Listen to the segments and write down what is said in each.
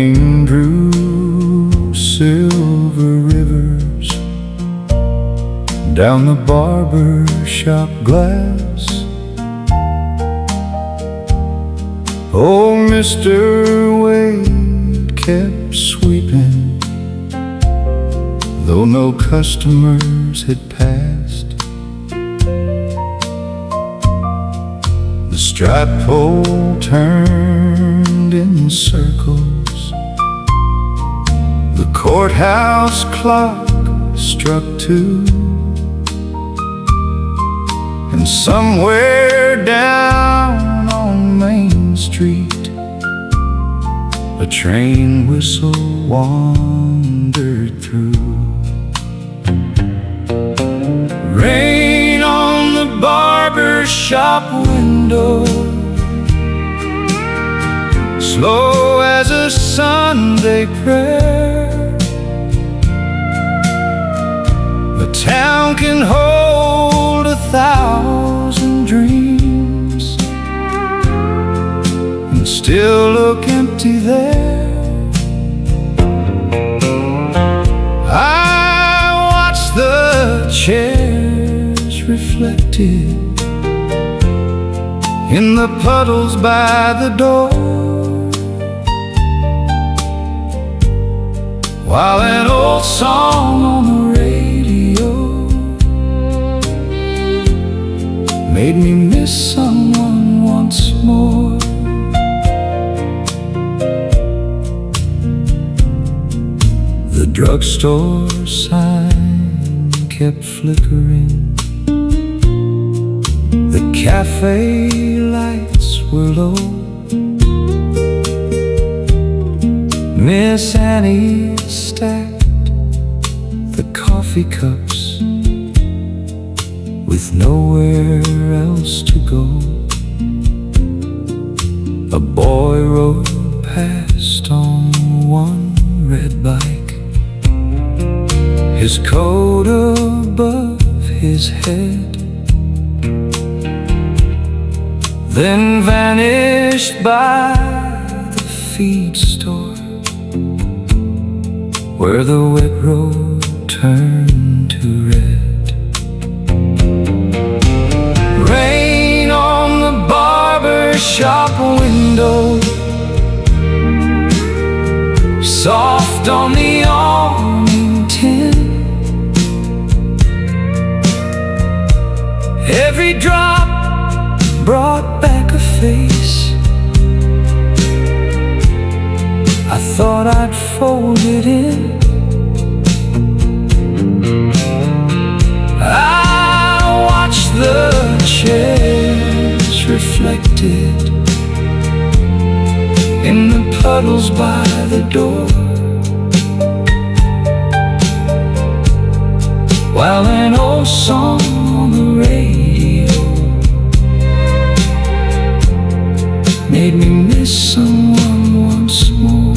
rain drew silver rivers down the barber shop glass. Old Mr. Wade kept sweeping, though no customers had passed. The strap pole turned in circles, the courthouse clock struck 2, and somewhere down on Main Street a train whistle wandered through. Rain on the barber shop window, slow as a Sunday prayer. The town can hold 1,000 dreams and still look empty there. I watch the chairs reflected in the puddles by the door, while an old song on the radio made me miss someone once more. The drugstore sign kept flickering, the cafe lights were low. Miss Annie stacked the coffee cups with nowhere else to go. A boy rode past on one red bike, his coat above his head, then vanished by the feed store, where the wet road turned to red. Rain on the barber shop window, soft on the awning tin. Every drop brought back a face I thought I'd fold it in. I watched the chairs reflected in the puddles by the door, while an old song on the radio made me miss someone once more.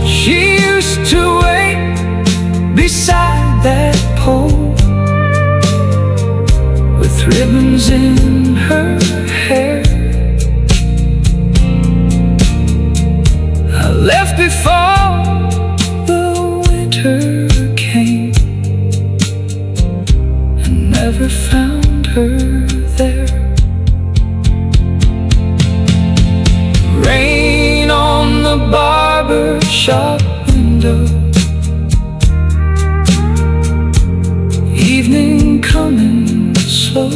She used to wait beside that pole with ribbons in her hair. I left before the winter came and never found her there. Rain on the barber shop window, evening coming slow.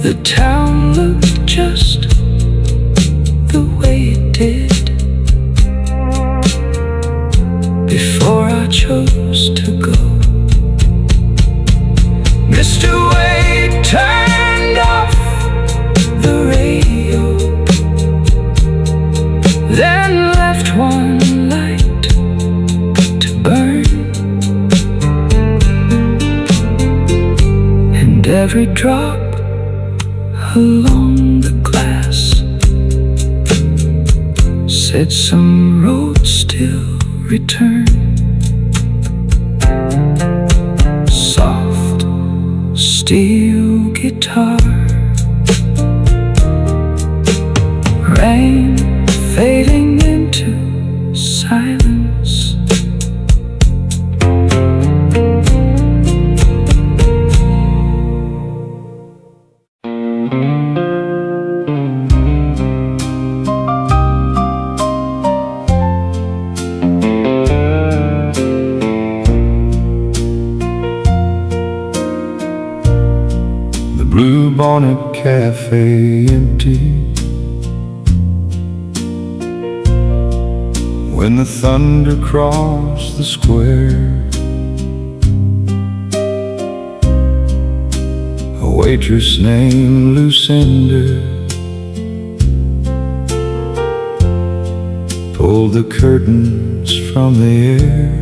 The town looked just the way it did before I chose to go. Mr. Wade turned off the radio, then left one light to burn, and every drop along the glass said some road still return. Soft steel guitar flame fading into silence. Blue Bonnet Cafe empty when the thunder crossed the square. A waitress named Lucinda pulled the curtains from the air.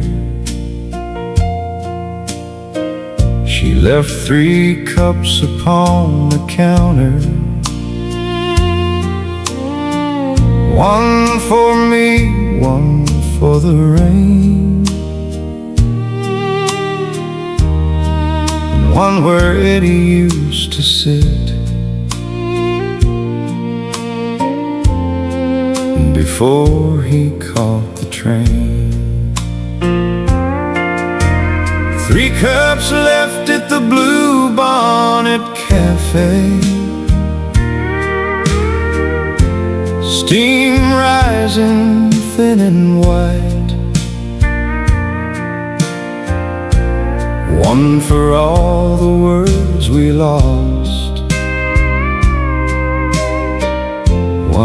She left 3 cups upon the counter, one for me, one for the rain, and one where Eddie used to sit before he caught the train. 3 cups left at the Blue Bonnet Cafe, steam rising thin and white, one for all the words we lost,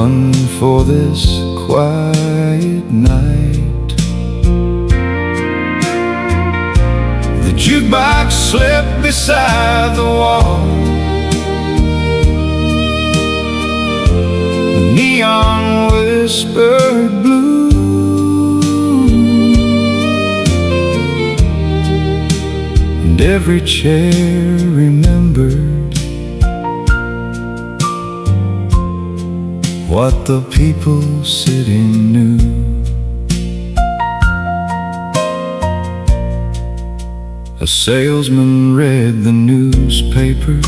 one for this quiet night. The jukebox slept beside the wall, the neon whispered blue, and every chair remembered what the people sitting knew. A salesman read the newspaper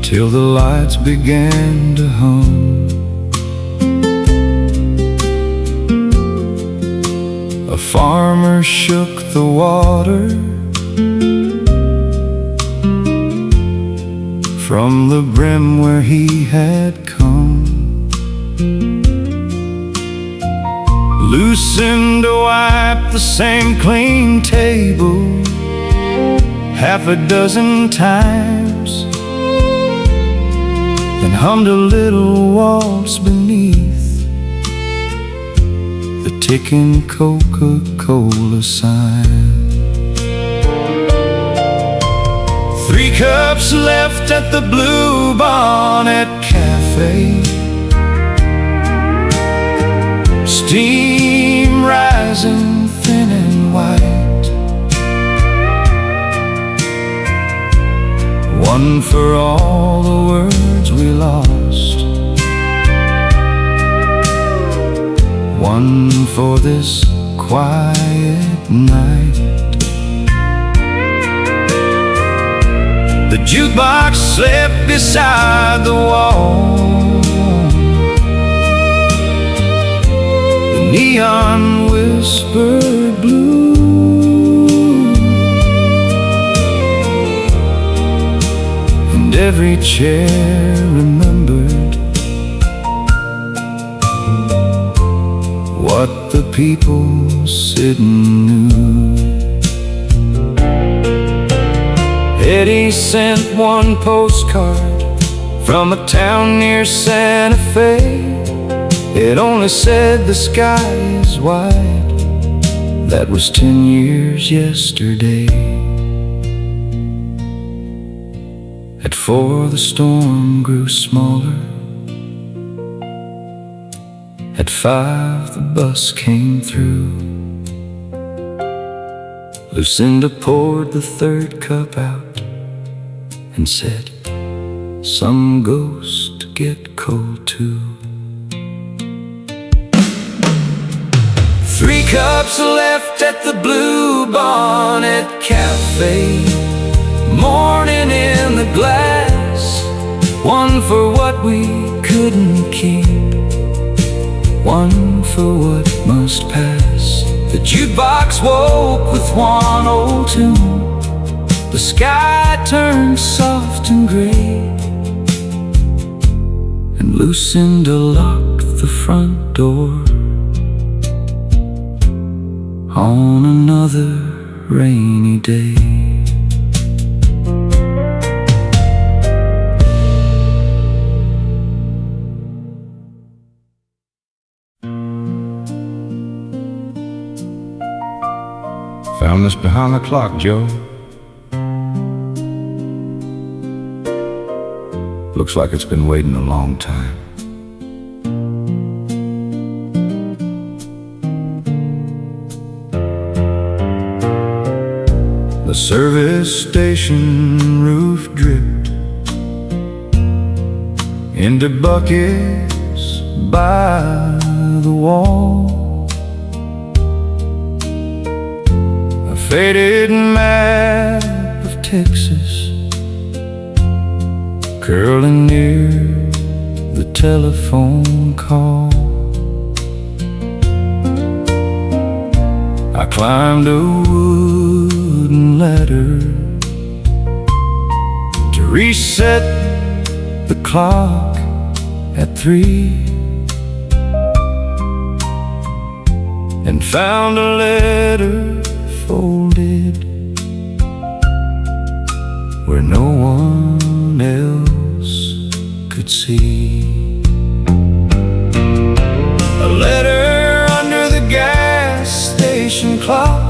till the lights began to hum. A farmer shook the water from the brim where he had come. Lucinda wiped the same clean table 6 times, then hummed a little waltz beneath the ticking Coca-Cola sign. 3 cups left at the Blue Bonnet Cafe, steam rising thin and white, one for all the words we lost, one for this quiet night. The jukebox slept beside the wall, the neon whispered blue, and every chair remembered what the people sitting knew. Eddie sent one postcard from a town near Santa Fe. It only said the sky is white. That was 10 years yesterday. At 4 the storm grew smaller. At 5 the bus came through. Lucinda poured the 3rd cup out and said, "Some ghosts get cold too." 3 cups left at the Blue Bonnet Cafe, morning in the glass, one we couldn't keep, one for what must pass. The jukebox woke with one old tune. The sky turned soft and gray, and Lucinda locked the front door on another rainy day. Found this behind the clock, Joe. Looks like it's been waiting a long time. The service station roof dripped into buckets by the wall. A faded map of Texas curling near the telephone call. I climbed a wooden ladder to reset the clock at 3, and found a letter folded where no one else could see. A letter under the gas station clock,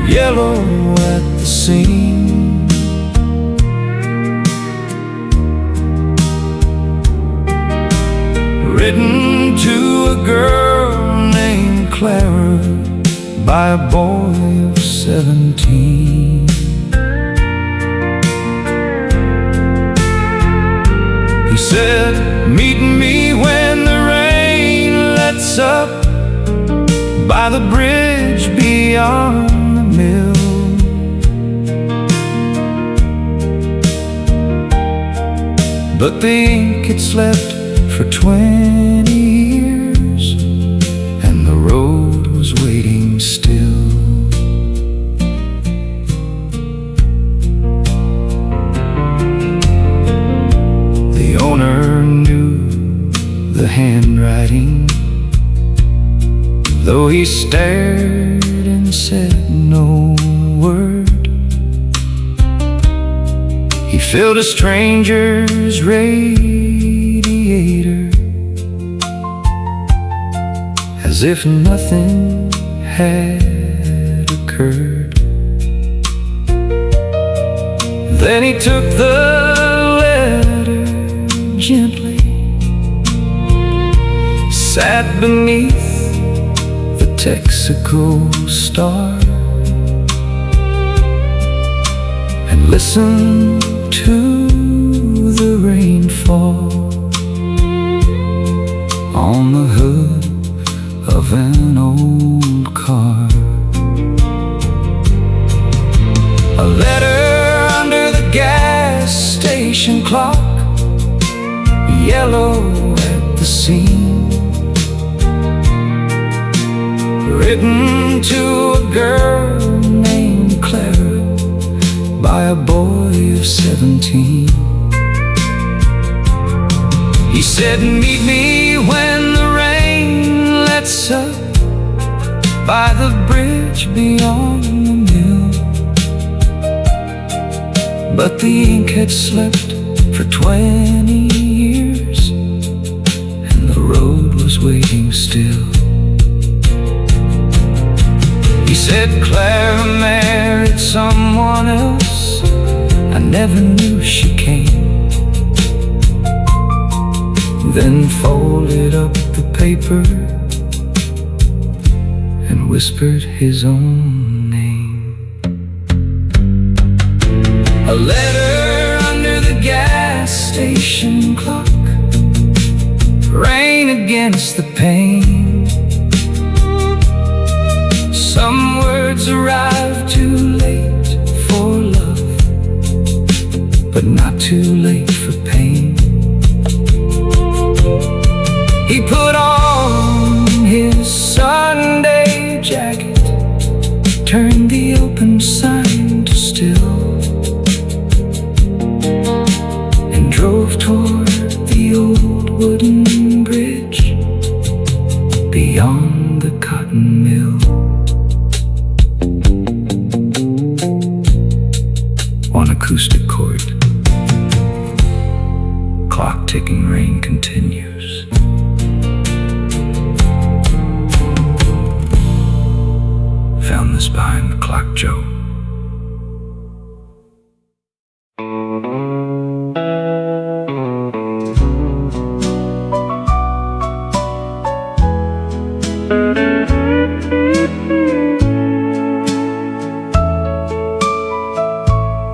yellow at the seam. Written to a girl named Clara by a boy of 17. He said, meet me when the rain lets up by the bridge beyond the mill. But the ink had slept for 20 years, and the road was waiting still. The owner knew the handwriting, though he stared and said no word. He filled a stranger's radiator as if nothing had occurred. Then he took the letter gently, sat beneath the Texaco star, and listened to the rainfall on the hood of an old car. A letter under the gas station clock, yellow at the seam. Written to a girl named Clara by a boy of 17. He said, meet me when the rain lets up by the bridge beyond the mill. But the ink had slept for 20 years, and the road was waiting still. He said, Clara married someone else, I never knew she came. Then folded up the paper and whispered his own name. A letter under the gas station clock, rain against the pane. Some words arrive too late for love, but not too late for pain. wooden bridge beyond the cotton mill. On acoustic chord, clock ticking, rain continues. Found this behind the clock, Joe.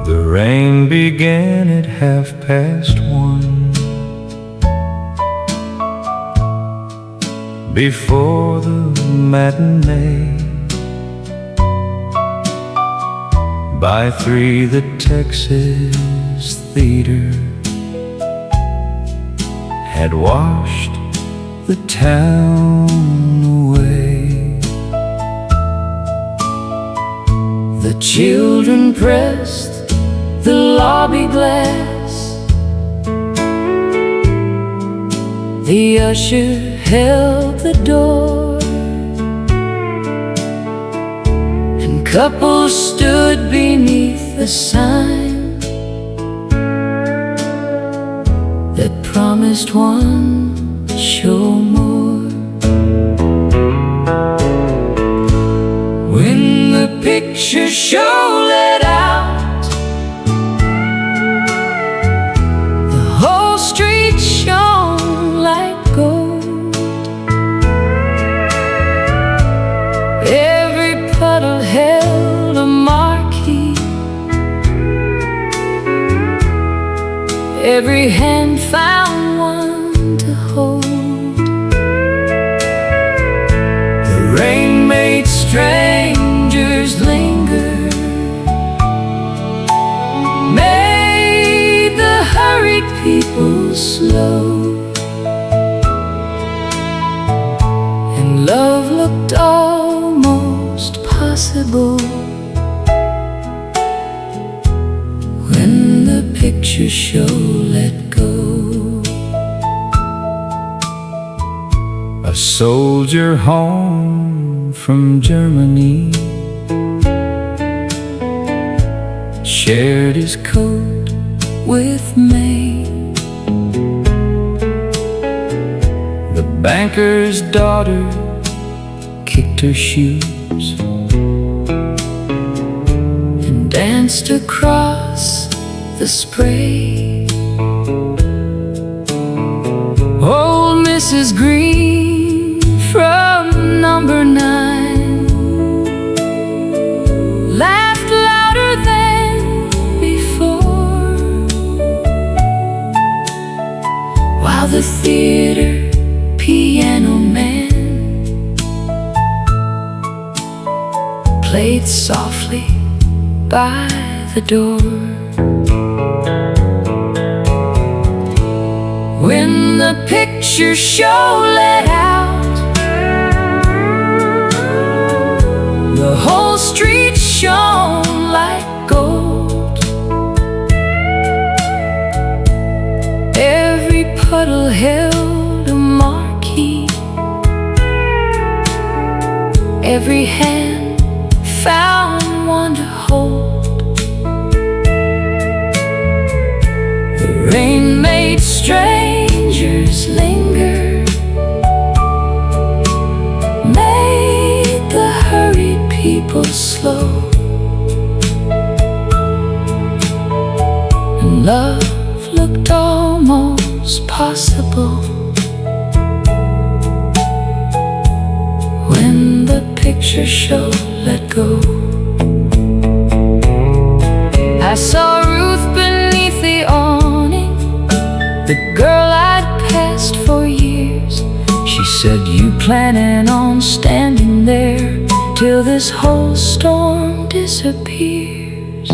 The rain began at 1:30, before the matinee. By 3, the Texas theater had washed the town away. The children pressed the lobby glass. The usher held the door, and couples stood beneath the sign that promised one show more. When the picture show let out, the whole street shone like gold. Every puddle held a marquee, every hand found one to hold. The rain made Strangers linger, made the hurried people slow, and love looked almost possible when the picture show let go. a soldier home from Germany shared his coat with May. The banker's daughter Kicked her shoes and danced across the spray. Old Mrs. Green from number 9 laughed louder than before, while the theater piano man played softly by the door. When the picture show let out, the whole street shone like gold. Every puddle held a marquee, every hand found one to hold. The rain made strangers linger, made the hurried people slow, and love looked almost possible when the picture show let go. I saw Ruth beneath the awning, the girl I'd passed for years. She said, "You planning on standing there till this whole storm disappears?"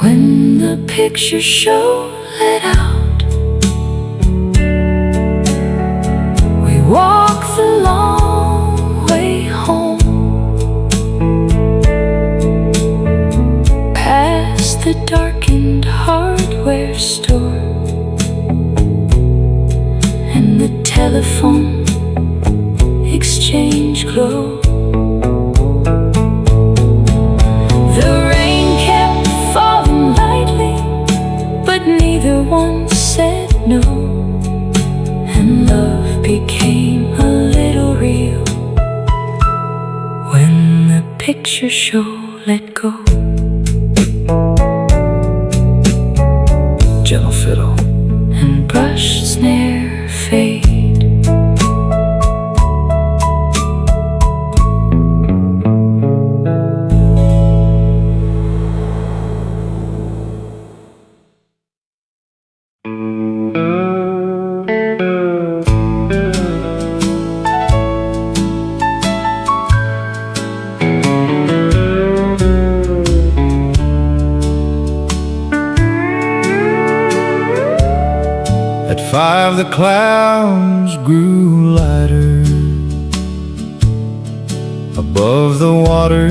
When the picture show let out, we walked the long way home, past the darkened hardware store, telephone exchange glow. The rain kept falling lightly, but neither one said no, and love became a little real when the picture show let go. Gentle fiddle and brushed snare fade. At 5 the clouds grew lighter. Above the water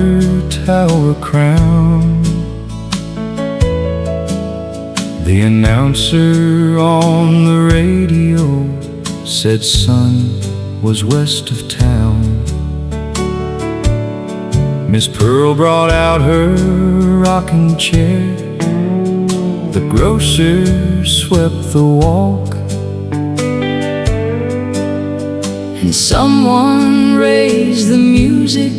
tower crown, the announcer on the radio said sun was west of town. Miss Pearl brought out her rocking chair. The grocer swept the walk, and someone raised the music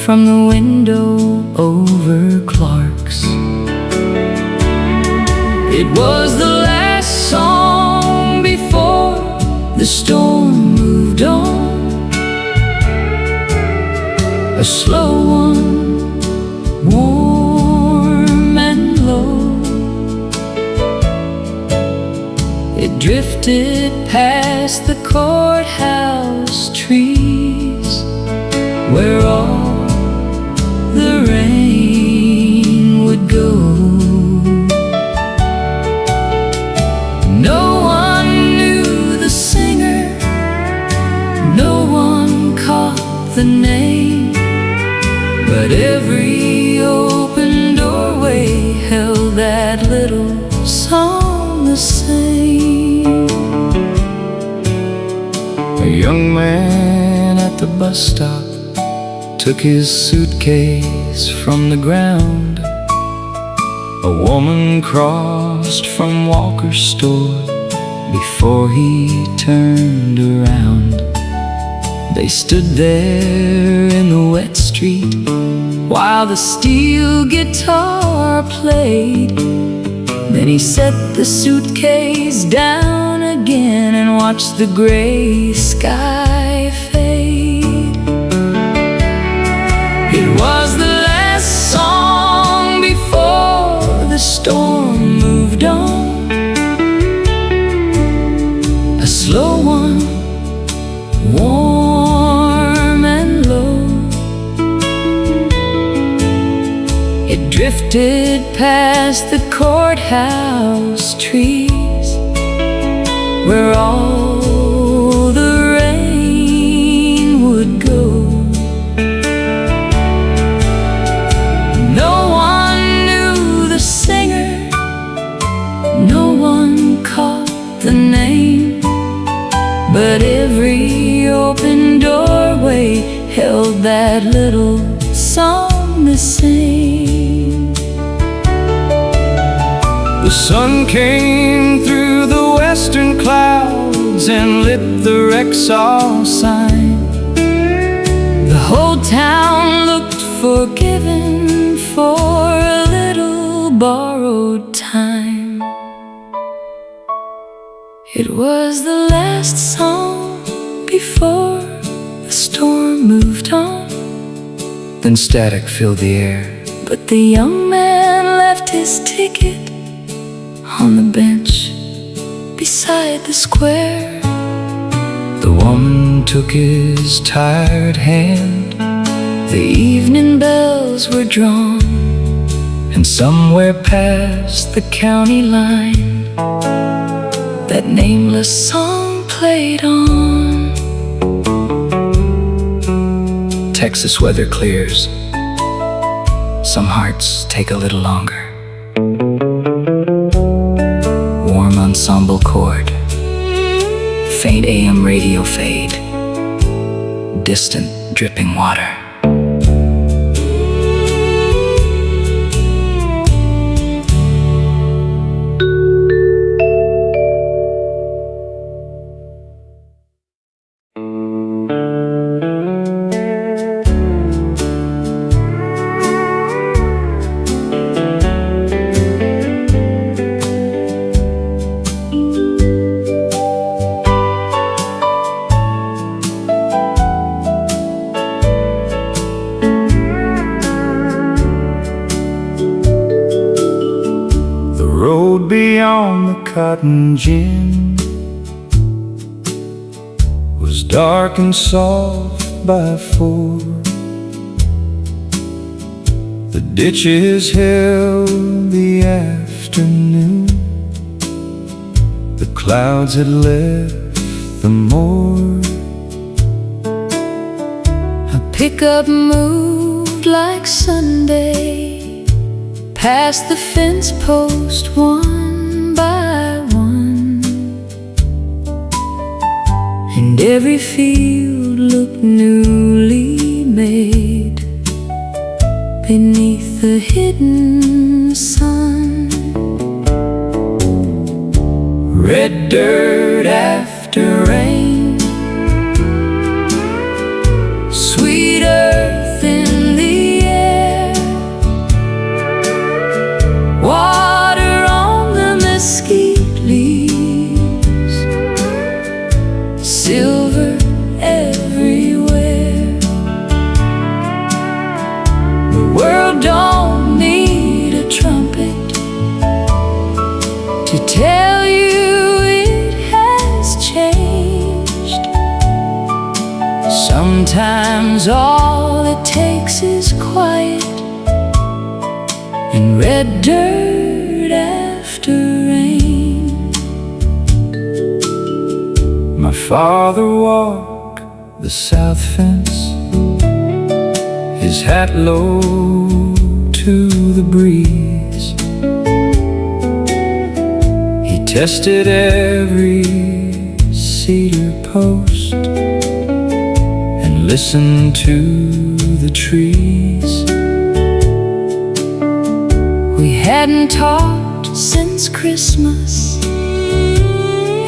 from the window over Clark's. It was the last song before the storm moved on. A slow one, warm and low. It drifted past the courthouse trees, where all the rain would go. No one knew the singer, no one caught the name, but every open doorway held that little song the same. a young man at the bus stop took his suitcase from the ground. A woman crossed from Walker's store before he turned around. They stood there in the wet street while the steel guitar played. Then he set the suitcase down again and watched the gray sky fade. It was the last song before the storm moved on. A slow one, warm and low. It drifted past the courthouse trees, where all the rain would go. No one knew the singer, no one caught the name, but every open doorway held that little song the same. The sun came through the western clouds and lit the Rexall sign. The whole town looked forgiven for a little borrowed time. It was the last song before the storm moved on. Then static filled the air. But the young man left his ticket on the bench beside the square. The woman took his tired hand. The evening bells were drawn, And somewhere past the county line, that nameless song played on. Texas weather clears. Some hearts take a little longer. Warm ensemble chord faint AM radio fade, distant dripping water. Road beyond the cotton gin was dark and soft by 4. The ditches held the afternoon. The clouds had left the moor. A pickup moved like Sunday past the fence post one by one, and every field looked newly made beneath the hidden sun. Red dirt after rain, sweet earth in the air, water on the mesquite leaves, silver everywhere. The world don't need a trumpet to tell you it has changed. Sometimes all it takes is quiet and red dirt after rain. My father walked the south fence, his hat low to the breeze. He tested every cedar post and listened to the trees. We hadn't talked since Christmas,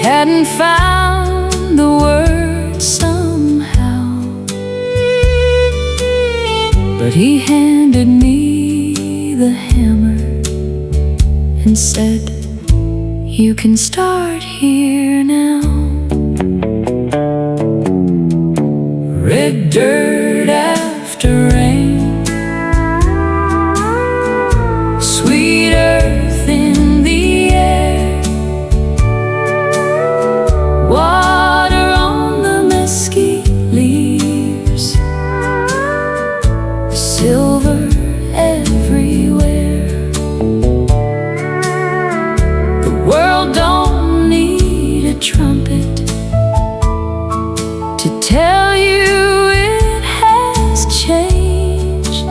hadn't found the words somehow, but he handed me the hammer and said, "You can start here now." Red dirt after rain, sweet earth in the air, water on the mesquite leaves, silver everywhere. The world don't need a trumpet to tell you changed.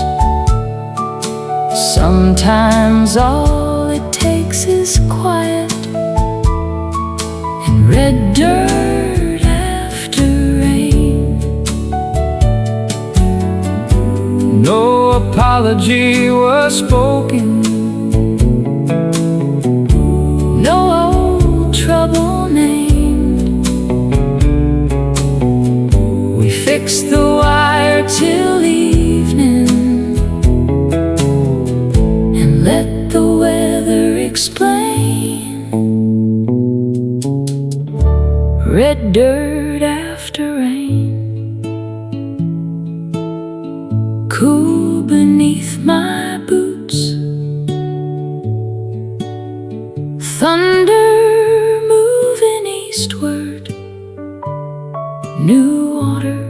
Sometimes all it takes is quiet and red dirt after rain. No apology was spoken, No old trouble named. We fixed the wire till evening and let the weather explain. red dirt after rain, Cool beneath my boots, thunder moving eastward, new water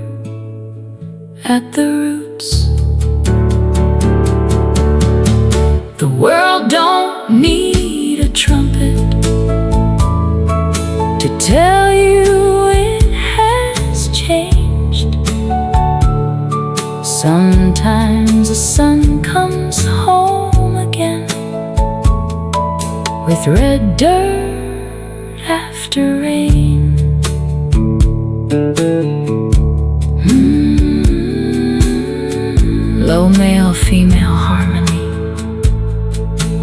at the roots. the world don't need a trumpet to tell you it has changed. Sometimes the sun comes home again with red dirt after rain. Low male, female harmony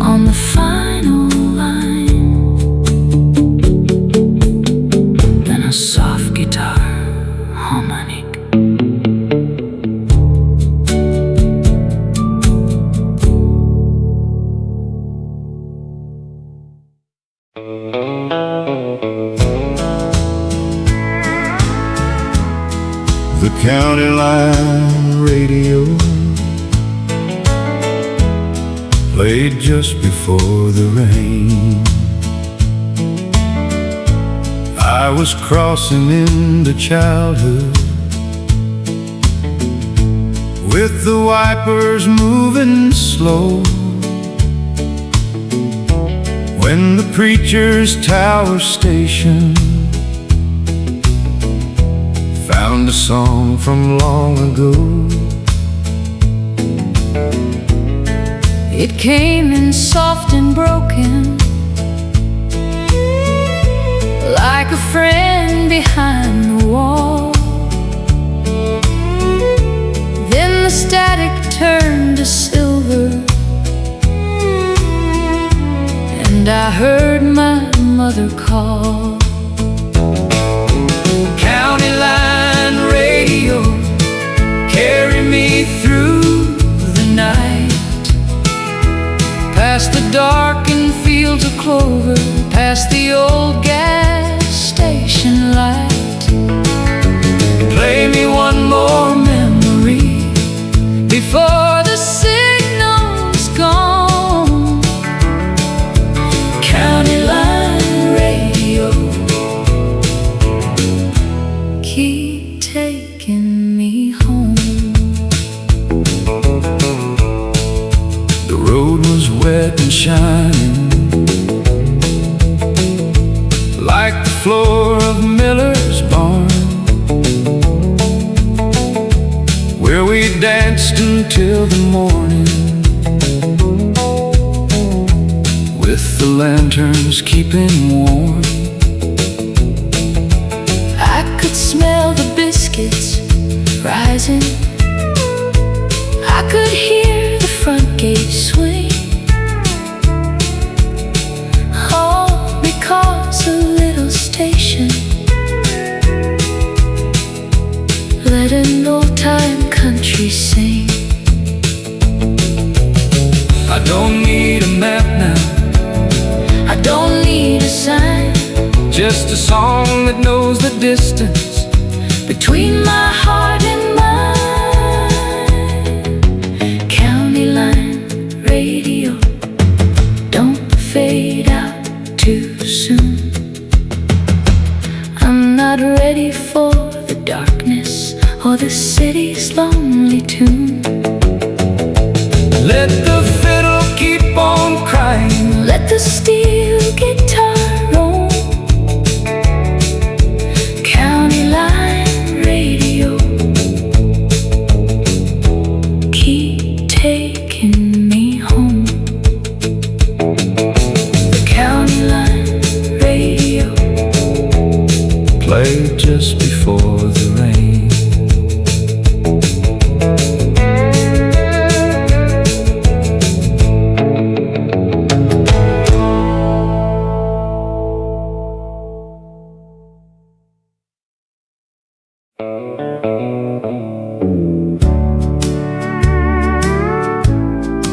on the final line, then a soft guitar harmonic. The county line radio played just before the rain. I was crossing into childhood with the wipers moving slow, when the preacher's tower station found a song from long ago. It came in soft and broken, like a friend behind the wall. Then the static turned to silver, and I heard my mother call. County line radio, carry me through the night, past the darkened fields of clover, past the old gas station light. Play me one more memory before the signal's gone. County line radio, keep taking me home. The road was wet and shining, like the floor of Miller's barn, where we danced until the morning, with the lanterns keeping warm. I could smell the biscuits rising, I could hear the front gate swing. All because a little station let an old-time country sing. I don't need a map now, I don't need a sign, just a song that knows the distance between my heart and mine. County line radio, don't fade out too soon. I'm not ready for the darkness or the city's lonely tune. Let the fiddle keep on crying, Let the steel guitar roam. County line radio, keep taking me home. The county line radio, Played just before the rain.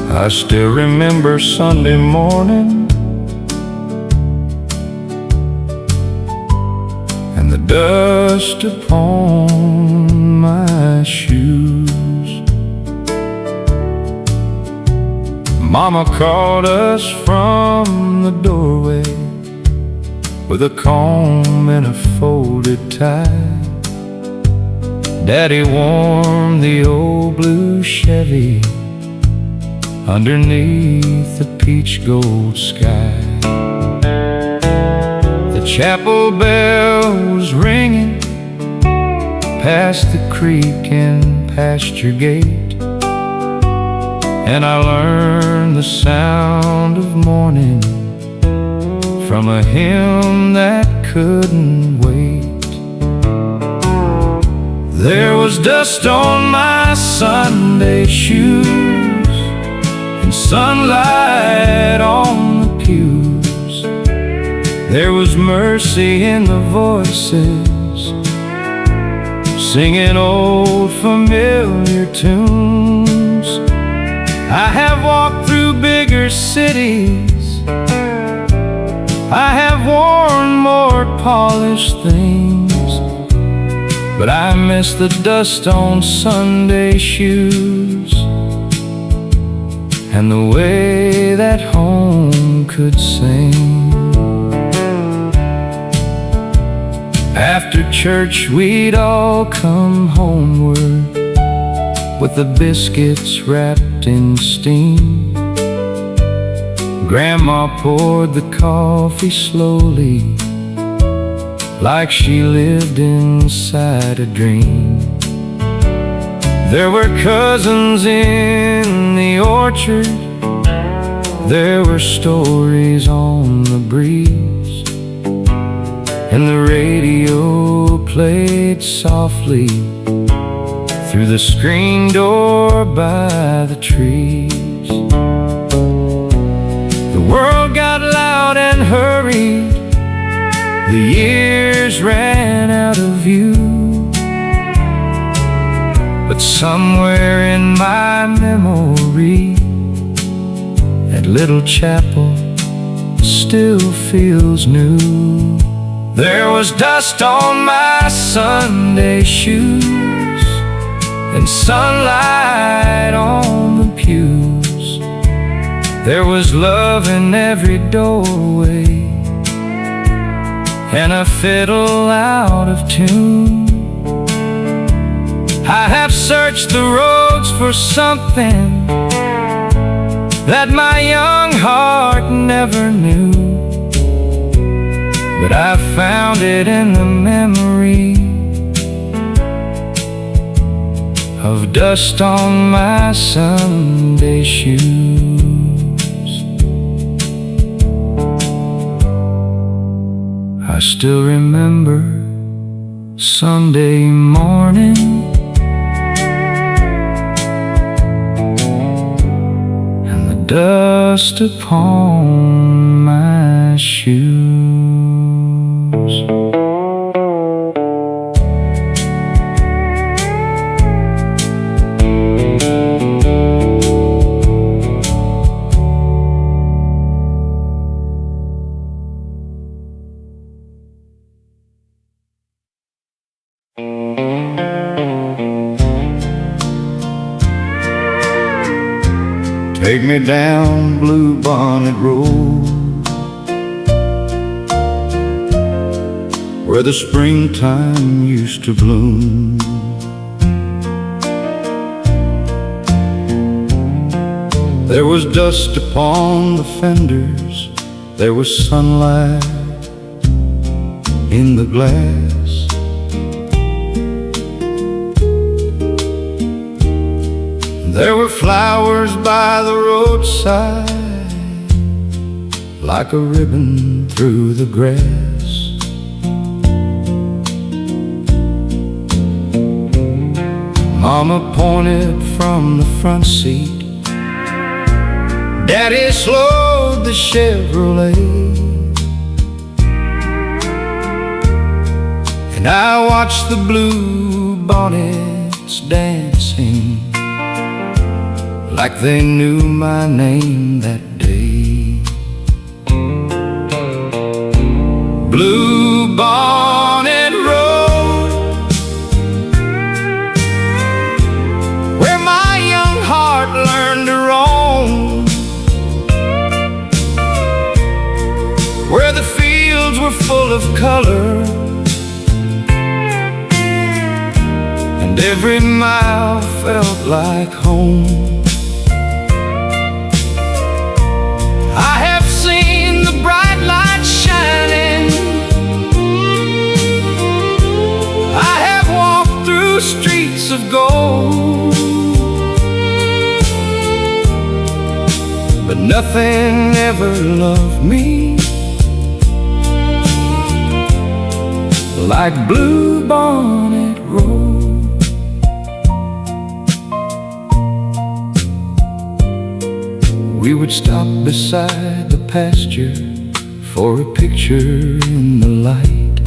I still remember Sunday morning and the dust upon my shoes. Mama called us from the doorway with a comb and a folded tie. Daddy warmed the old blue Chevy underneath the peach gold sky. The chapel bell was ringing past the creek and pasture gate, and I learned the sound of morning from a hymn that couldn't wait. There was dust on my Sunday shoes and sunlight on the pews. There was mercy in the voices singing old familiar tunes. I have walked through bigger cities, I have worn more polished things, but I miss the dust on Sunday shoes and the way that home could sing. After church we'd all come homeward with the biscuits wrapped in steam. Grandma poured the coffee slowly, like she lived inside a dream. There were cousins in the orchard, there were stories on the breeze, and the radio played softly through the screen door by the trees. The world got loud and hurried, the years ran out of view, but somewhere in my memory, that little chapel still feels new. There was dust on my Sunday shoes and sunlight on the pews. There was love in every doorway and a fiddle out of tune. I have searched the roads for something that my young heart never knew, but I found it in the memory of dust on my Sunday shoes. I still remember Sunday morning and the dust upon my shoes. Take me down Blue Bonnet Road, where the springtime used to bloom. There was dust upon the fenders, there was sunlight in the glass. There were flowers by the roadside, like a ribbon through the grass. Mama pointed from the front seat, Daddy slowed the Chevrolet, and I watched the blue bonnets dancing like they knew my name that day. Blue Bonnet Road, where my young heart learned to roam, where the fields were full of color and every mile felt like home. I have seen the bright lights shining, I have walked through streets of gold, but nothing ever loved me like Blue Bonnet Road. would stop beside the pasture for a picture in the light.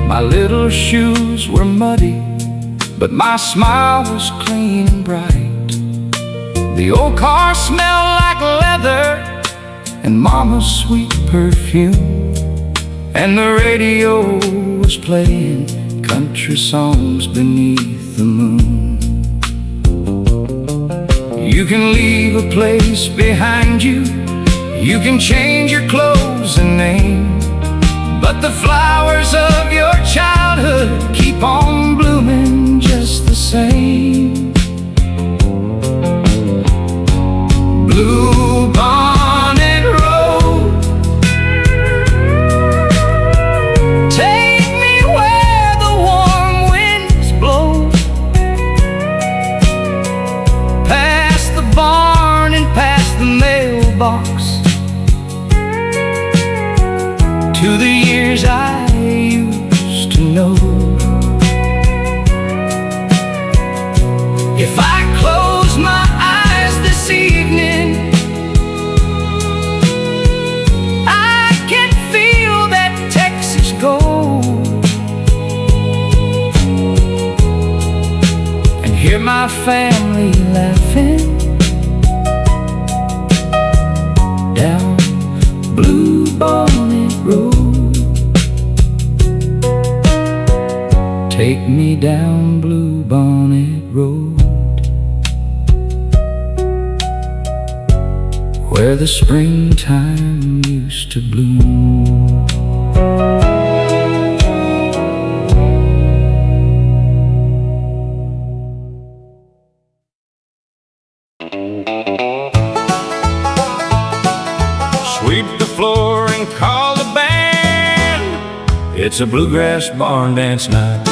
My little shoes were muddy, but my smile was clean and bright. The old car smelled like leather and Mama's sweet perfume, and the radio was playing country songs beneath the moon. You can leave a place behind you, you can change your clothes and name, but the flowers of your childhood keep on blooming just the same. Blue Bonnet Road, take me where the warm winds blow, past the barn and past the mailbox, to the years I used to know. If I close my eyes this evening, I can feel that Texas gold, and hear my family laughing down Blue Bonnet Road. Take me down Blue Bonnet Road, where the springtime used to bloom. Sweep the floor and call the band. It's a bluegrass barn dance night.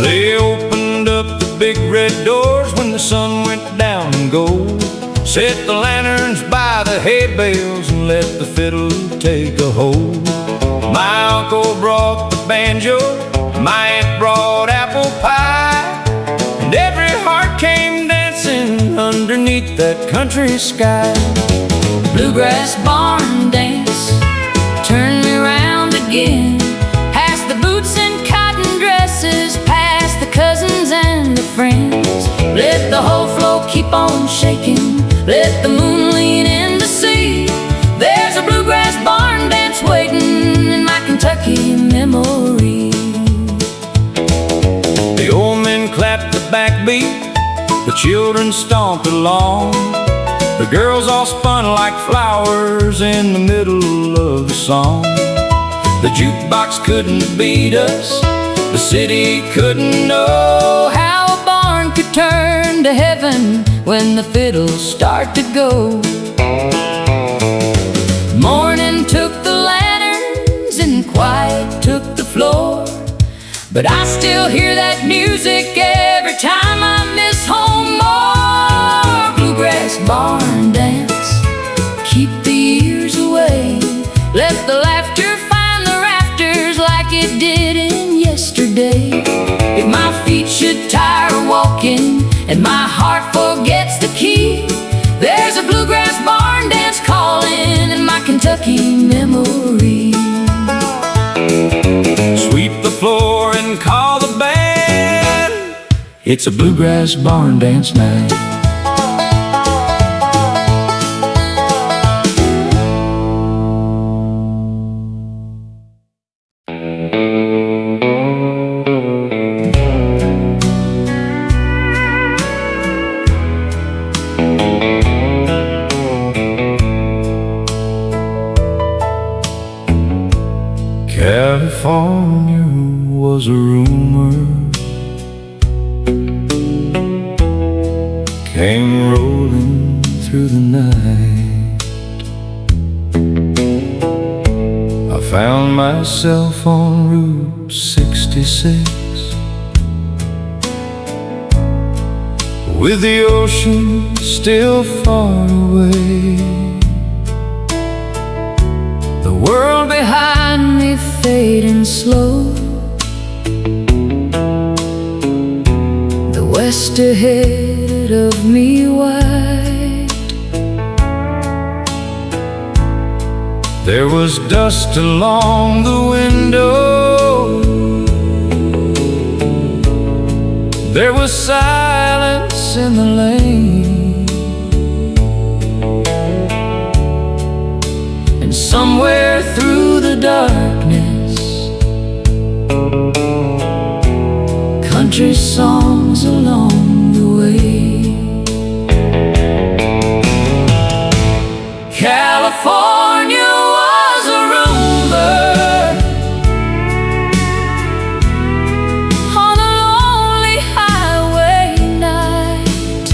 They opened up the big red doors when the sun went down in gold. Set the lanterns by the hay bales and let the fiddle take a hold. My uncle brought the banjo, my aunt brought apple pie, and every heart came dancing underneath that country sky. Bluegrass barn dance, turn me round again, past the boots and cotton dresses, past the cousins and the friends. Let the whole floor keep on shaking, let the moon lean in to see. There's a bluegrass barn dance waiting in my Kentucky memory. The old men clapped the backbeat, the children stomped along, the girls all spun like flowers in the middle of the song. The jukebox couldn't beat us, the city couldn't know how a barn could turn to heaven when the fiddles start to go. Morning took the lanterns and quiet took the floor, but I still hear that music every time I miss home more. Bluegrass barn dance, keep the years away, let the laughter find the rafters like it did in yesterday. If my feet should tire walking and my heart forgets the key, there's a bluegrass barn dance calling in my Kentucky memory. Sweep the floor and call the band. It's a bluegrass barn dance night. California was a rumor, came rolling through the night. I found myself on Route 66, with the ocean still far away. The world behind me fading slow, the west ahead of me white. There was dust along the window. There was silence in the lane. And somewhere through the darkness, country songs along the way. California was a rumor on a lonely highway night.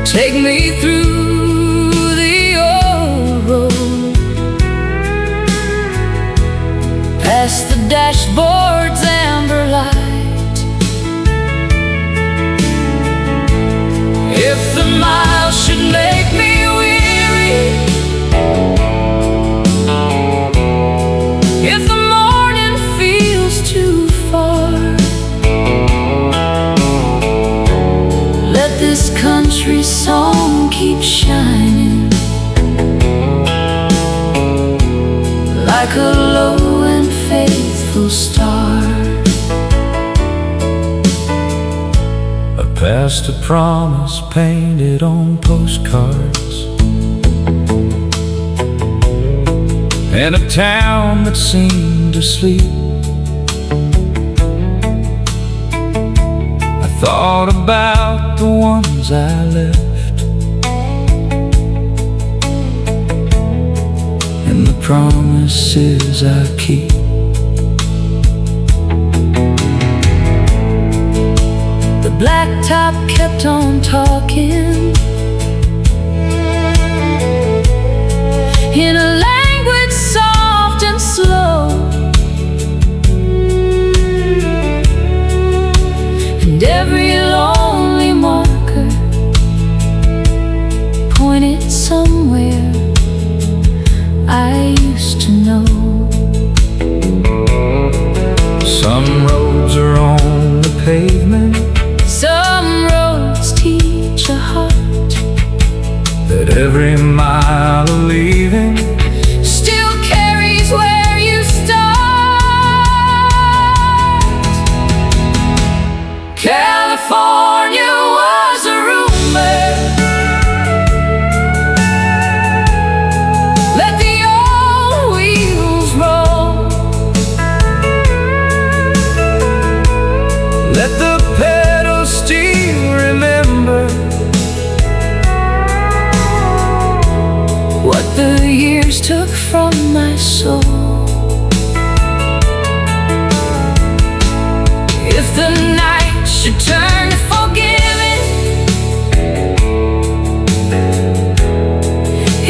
Take me through the old road, past the dashboard's amber light. If the miles should make me weary, if the morning feels too far, let this country song keep shining like a low and faithful star. Past a promise painted on postcards, and a town that seemed asleep. I thought about the ones I left, and the promises I keep. The blacktop kept on talking in a language soft and slow, and every lonely marker pointed somewhere I used to know. Some roads are on the pavement, some roads teach a heart that every mile of leaving still carries where you start. California was a rumor. Let the old wheels roll. Let the still remember what the years took from my soul. If the night should turn to forgiving,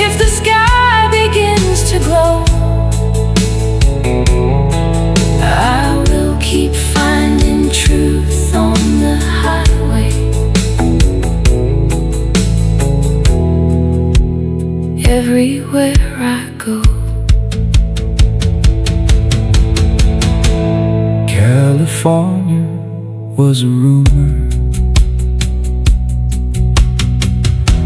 if the sky begins to glow, I will keep finding truth on the highway. Everywhere I go, California was a rumor,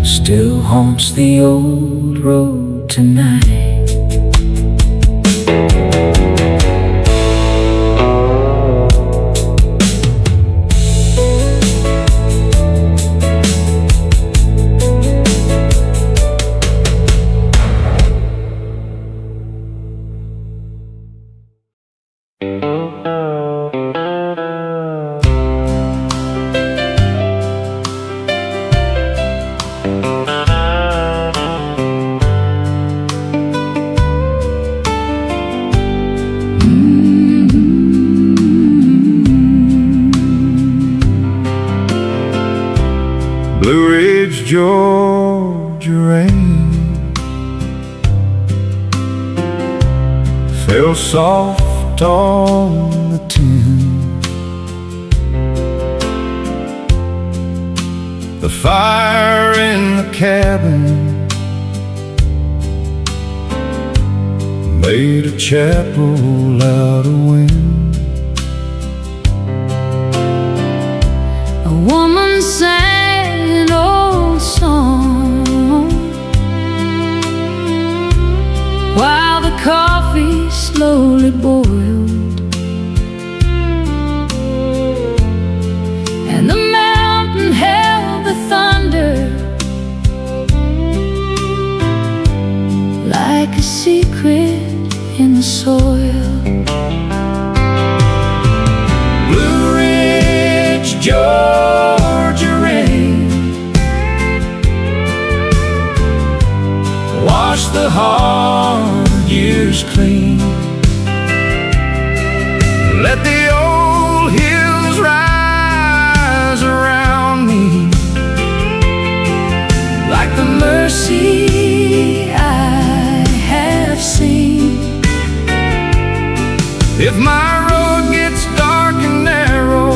still haunts the old road tonight. Blue Ridge, Georgia rain fell soft on the tin. The fire in the cabin made a chapel out of wind. A woman sang an old song coffee slowly boiled, and the mountain held the thunder like a secret in the soil. Blue Ridge, Georgia rain wash the hard years clean. Let the old hills rise around me Like the mercy I have seen. if my road gets dark and narrow.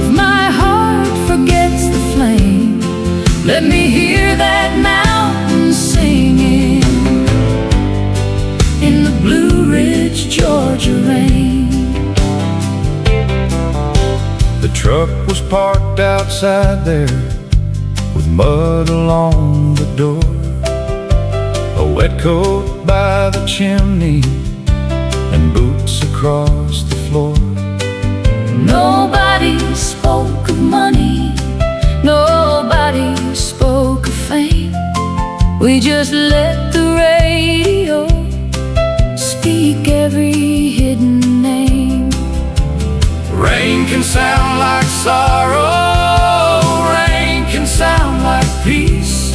If my heart forgets the flame, let me hear that mountain singing in the Blue Ridge, Georgia rain. The truck was parked outside there with mud along the door, a wet coat by the chimney, and boots across the floor. Nobody spoke of money, nobody spoke of fame. We just let the radio speak every hidden name. Rain can sound like sorrow, rain can sound like peace.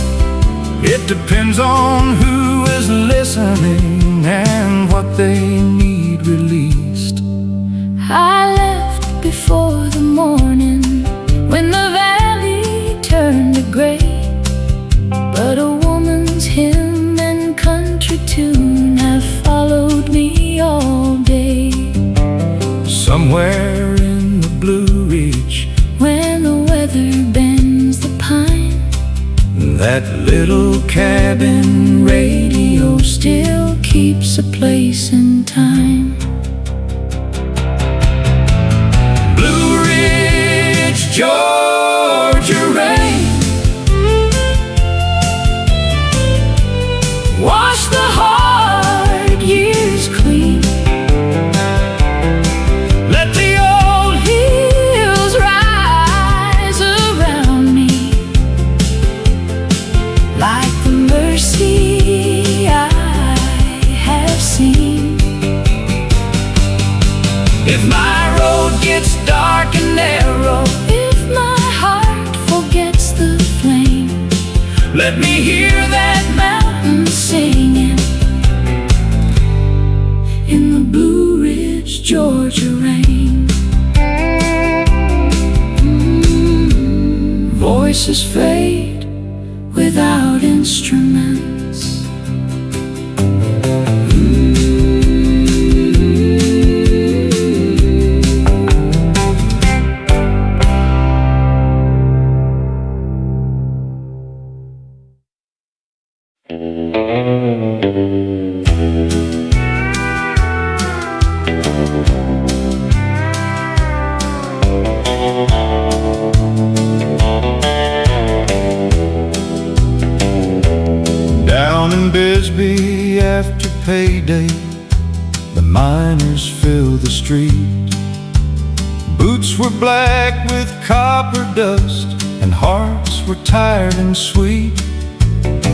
It depends on who is listening and what they need released. I left before the morning when the valley turned to gray, but a woman's hymn and country tune have followed me all day. Somewhere in the Blue Ridge, When the weather bends the pine, that little cabin radio still keeps a place in time. Blue Ridge, Georgia rain Wash the hard years clean. let the old Hills rise around me like the mercy I have seen. if my road gets dark and narrow. If my heart forgets the flame, Let me hear that mountain singing in the Blue Ridge, Georgia rain. Voices fade without instruments. Down in Bisbee after payday, the miners filled the street. Boots were black with copper dust, and hearts were tired and sweet.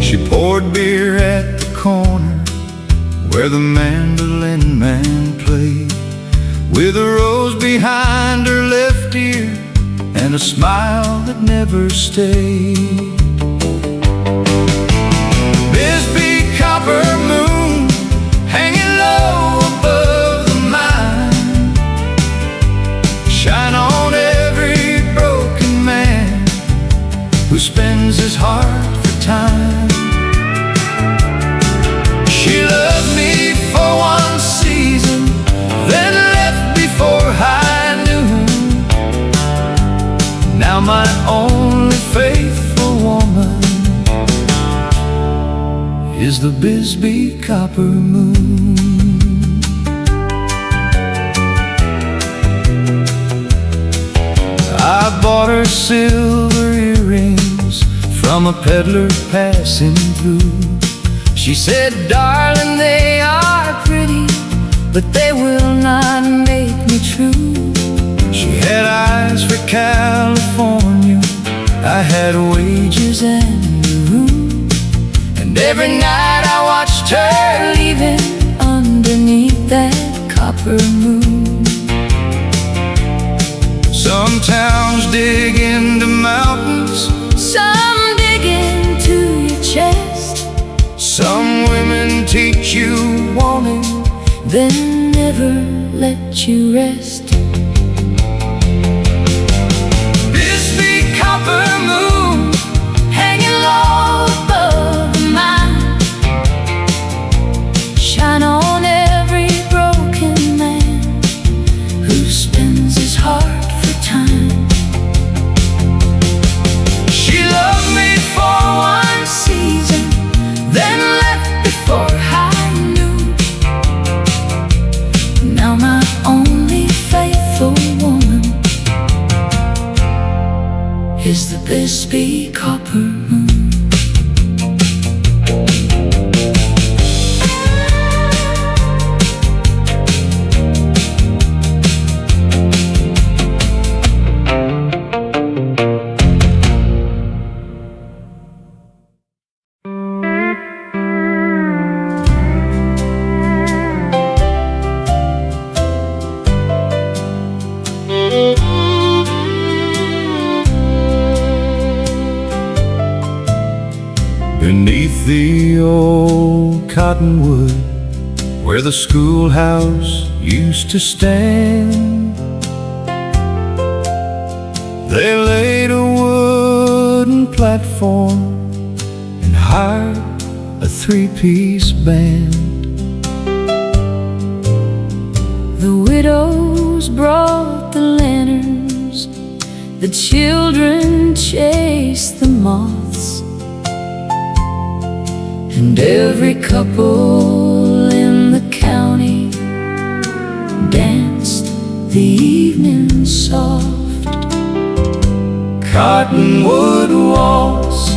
She poured beer at the corner where the mandolin man played, with a rose behind her left ear and a smile that never stayed. Bisbee copper moon hanging low above the mine, shine on every broken man who spends his heart for time. She loved me for one season, then left before high noon. Now my only faithful woman is the Bisbee copper moon. I bought her silver earrings from a peddler passing through. She said, darling, they are but they will not make me true. She had eyes for California, I had wages and a room. And every night I watched her leaving underneath that copper moon. Some towns dig into mountains, Some dig into your chest, some women teach you wanting, then never let you rest. this big copper moon Hanging low above the mine, shine on every broken man who spends his heart for time. She loved me for One season, then left before I knew. Now my only faithful woman is the Bisbee copper moon. beneath the old cottonwood where the schoolhouse used to stand. They laid a wooden platform and hired a three-piece band. The widows brought the lanterns, the children chased the moths, and every couple in the county danced the evening soft. Cottonwood walls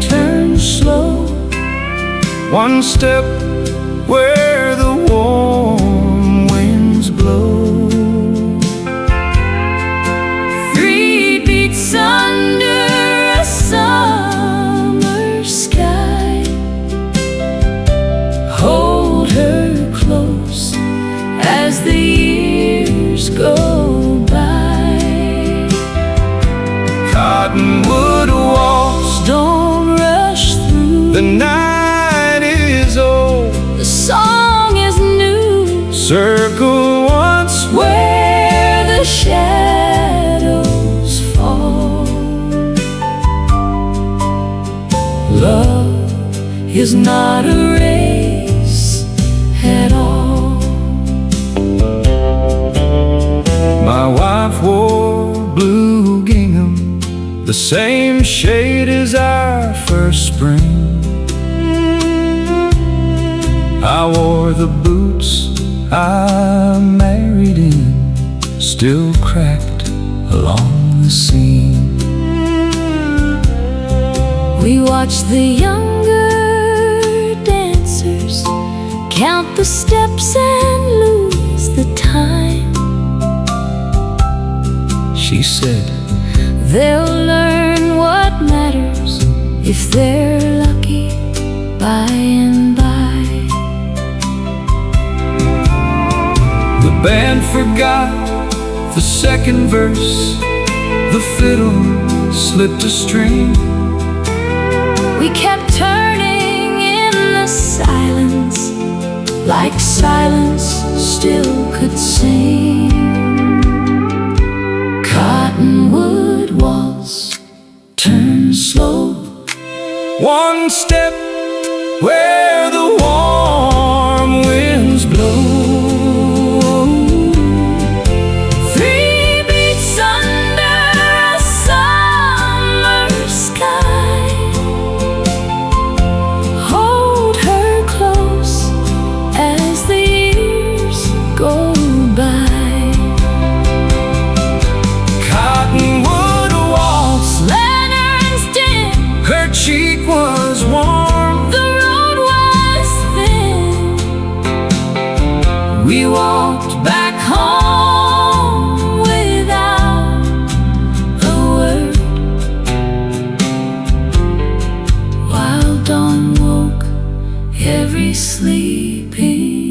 turn slow, one step where the warm winds blow. 3 beats under a summer sky. Hold her close as the years go by. Cottonwood walls, Don't rush through. the night is old. The song is new. Circle once Where the shadows fall. Love is not a race at all. my wife wore blue gingham, the same shade as our first spring. I wore the boots I married in, still cracked along the seam. We watch the younger dancers count the steps and lose the time. She said, They'll learn what matters if they're lucky by and by. the band forgot the second verse, the fiddle slipped a string. We kept turning in the silence, like silence still could sing. Cottonwood walls turn slow, One step where the warm winds blow. 3 beats under a summer sky. Hold her close as the years go by. Cottonwood walls, Lanterns dim, her cheek was warm. the road sleeping.